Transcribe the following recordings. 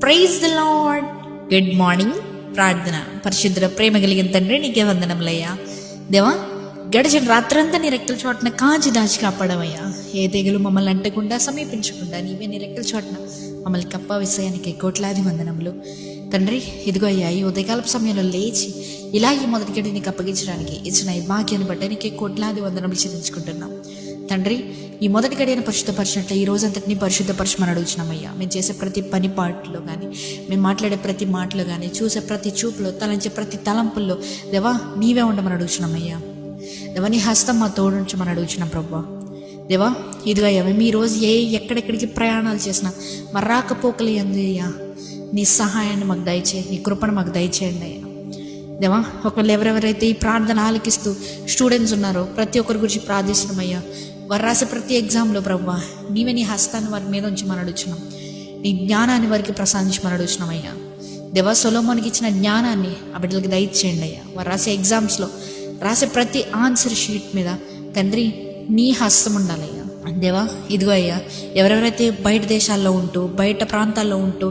Praise the lord. Good morning. ప్రార్థన. పరిశుద్ధ ప్రేమ కలిగిన తండ్రి, నీకే వందనములయ్యా. దేవా, గడిచిన రాత్రంతా నీ రెక్కల చోటన కాచి దాచి కాపాడవయ్యా. ఏ తెగులు మమ్మల్ని అంటకుండా సమీపించకుండా నీవే నీ రెక్కల చోటన మమ్మల్ని కప్ప విషయానికి కోట్లాది వందనములు తండ్రి. ఇదిగో అయ్యా, ఈ ఉదయకాలపు సమయంలో లేచి ఇలాగే మొదటి గడి నీకు అప్పగించడానికి ఇచ్చిన ఈ భాగ్యాన్ని బట్టి నీకే కోట్లాది వందనములు చెల్లించుకుంటున్నాం తండ్రి. ఈ మొదటి గడియను పరిశుద్ధపరిచినట్లు ఈ రోజంతటిని పరిశుద్ధపరచమని అడుగుతున్నామయ్యా. మేము చేసే ప్రతి పని పాటలో కానీ, మేము మాట్లాడే ప్రతి మాటలో కానీ, చూసే ప్రతి చూపులో, తలంచే ప్రతి తలంపుల్లో దేవా నీవే ఉండమని అడుగుతున్నామయ్యా. దేవా, నీ హస్తం మా తోడుంచమని అడుగుతున్నాం ప్రభా. దేవా, ఇదిగా అయ్యా, మేము ఈరోజు ఎక్కడెక్కడికి ప్రయాణాలు చేసినా మా రాకపోకలు అయ్యా నీ సహాయాన్ని మాకు దయచేయండి, నీ కృపను మాకు దయచేయండి అయ్యా. దేవా, ఒకవేళ ఎవరెవరైతే ఈ ప్రార్థన ఆలకిస్తూ స్టూడెంట్స్ ఉన్నారో ప్రతి ఒక్కరి గురించి ప్రార్థిస్తున్నామయ్యా. వారు రాసే ప్రతి ఎగ్జామ్లో ప్రభా నీవే నీ హస్తాన్ని వారి మీద ఉంచమని అడుగుతున్నాం, నీ జ్ఞానాన్ని వారికి ప్రసాదించమని అడుగుతున్నామయ్యా. దేవా, సొలొమోనుకి ఇచ్చిన జ్ఞానాన్ని ఆ బిడ్డలకి దయచేయండి అయ్యా. వారు రాసే ఎగ్జామ్స్లో రాసే ప్రతి ఆన్సర్ షీట్ మీద తండ్రి నీ హస్తం ఉండాలయ్యా. దేవా, ఇదిగో అయ్యా, ఎవరెవరైతే బయట దేశాల్లో ఉంటూ బయట ప్రాంతాల్లో ఉంటూ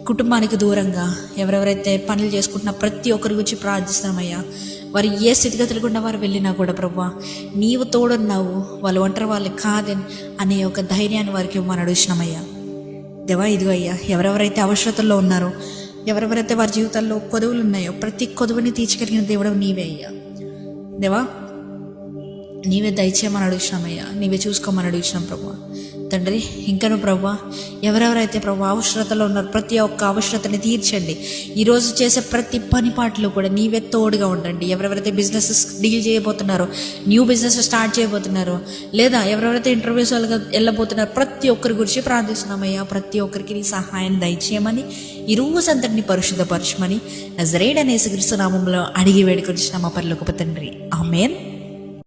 కుటుంబానికి దూరంగా ఎవరెవరైతే పనులు చేసుకుంటున్నా ప్రతి ఒక్కరి గురించి ప్రార్థిస్తున్నామయ్యా. వారు ఏ స్థితిగతులు గుండా వారు వెళ్ళినా కూడా ప్రభా నీవు తోడున్నావు, వాళ్ళు ఒంటరి వాళ్ళు కాదని అనే ఒక ధైర్యాన్ని వారికి ఇవ్వమని అడుగుతున్నామయ్యా. దేవా, ఇదిగో అయ్యా, ఎవరెవరైతే అవసరతల్లో ఉన్నారో, ఎవరెవరైతే వారి జీవితాల్లో కొదువులు ఉన్నాయో ప్రతి కొదువుని తీర్చగలిగిన దేవుడు నీవే అయ్యా. దేవా, నీవే దయచేయమని అడుగుతున్నామయ్యా, నీవే చూసుకోమని అడుగుతున్నాం ప్రభా తండ్రి. ఇంకను ప్రభా ఎవరెవరైతే ప్రభా అవసరతలో ఉన్నారో ప్రతి ఒక్క అవసరతని తీర్చండి. ఈరోజు చేసే ప్రతి పని పాటలో కూడా నీవే తోడుగా ఉండండి. ఎవరెవరైతే బిజినెస్ డీల్ చేయబోతున్నారో, న్యూ బిజినెస్ స్టార్ట్ చేయబోతున్నారో, లేదా ఎవరెవరైతే ఇంటర్వ్యూస్ వెళ్ళబోతున్నారో ప్రతి ఒక్కరి గురించి ప్రార్థిస్తున్నామయ్యా. ప్రతి ఒక్కరికి నీ సహాయం దయచేయమని, ఈ రోజు అంతటిని పరిశుద్ధపరచమని నజరేయుడైన యేసుక్రీస్తు నామములో అడిగి వేడుకొనిచున్నాము మా పరలోకపు తండ్రి. ఆమేన్.